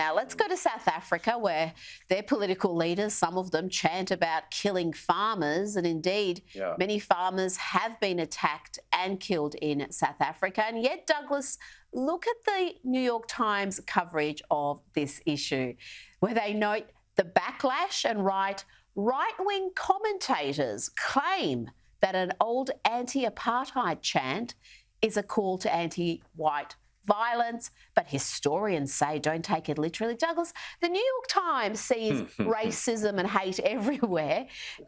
Now, let's go to South Africa, where their political leaders, some of them, chant about killing farmers. And indeed, many farmers have been attacked and killed in South Africa. And yet, Douglas, look at the New York Times coverage of this issue, where they note the backlash and right-wing commentators claim that an old anti-apartheid chant is a call to anti-white violence, but historians say don't take it literally. Douglas, the New York Times sees racism and hate everywhere,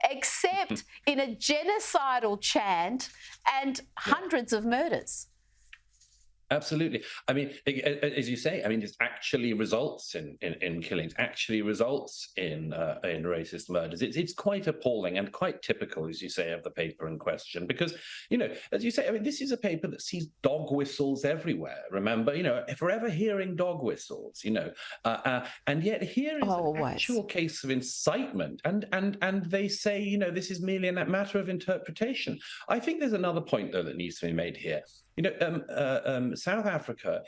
except in a genocidal chant and hundreds of murders. Absolutely. I mean, as you say, I mean, this actually results in killings, actually results in racist murders. It's quite appalling and quite typical, as you say, of the paper in question, because, you know, as you say, I mean, this is a paper that sees dog whistles everywhere. Remember, you know, forever hearing dog whistles, you know, and yet here is an actual case of incitement, and they say, you know, this is merely a matter of interpretation. I think there's another point, though, that needs to be made here. You know, South Africa,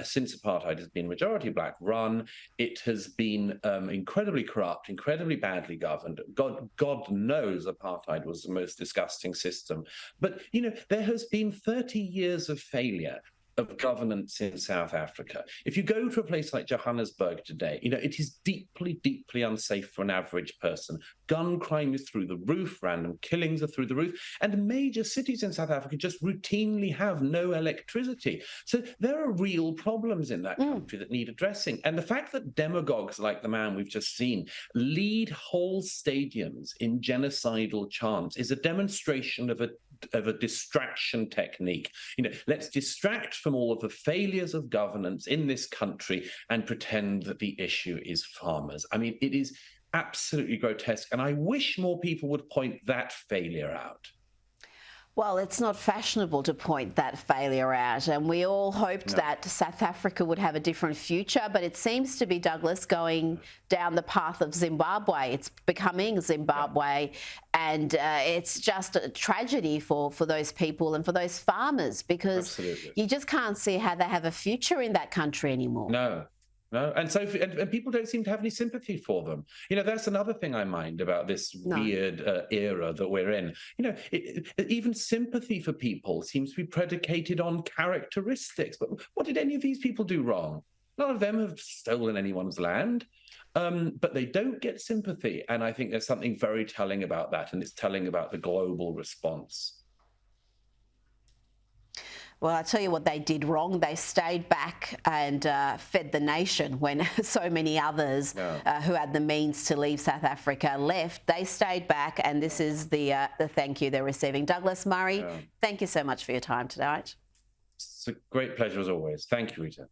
since apartheid, has been majority black run. It has been incredibly corrupt, incredibly badly governed. God knows apartheid was the most disgusting system. But, you know, there has been 30 years of failure of governance in South Africa. If you go to a place like Johannesburg today, you know, it is deeply, deeply unsafe for an average person. Gun crime is through the roof, random killings are through the roof, and major cities in South Africa just routinely have no electricity. So there are real problems in that country that need addressing. And the fact that demagogues like the man we've just seen lead whole stadiums in genocidal chants is a demonstration of a distraction technique. You know, let's distract from all of the failures of governance in this country and pretend that the issue is farmers. I mean, it is absolutely grotesque, and I wish more people would point that failure out. Well, it's not fashionable to point that failure out, and we all hoped that South Africa would have a different future, but it seems to be, Douglas, going down the path of Zimbabwe. It's becoming Zimbabwe, and it's just a tragedy for those people and for those farmers, because you just can't see how they have a future in that country anymore. No, and so and people don't seem to have any sympathy for them. You know, that's another thing I mind about this weird era that we're in. You know, even sympathy for people seems to be predicated on characteristics. But what did any of these people do wrong? None of them have stolen anyone's land, but they don't get sympathy. And I think there's something very telling about that, and it's telling about the global response. Well, I tell you what they did wrong. They stayed back and fed the nation when so many others who had the means to leave South Africa left. They stayed back, and this is the thank you they're receiving. Douglas Murray, thank you so much for your time tonight. It's a great pleasure as always. Thank you, Rita.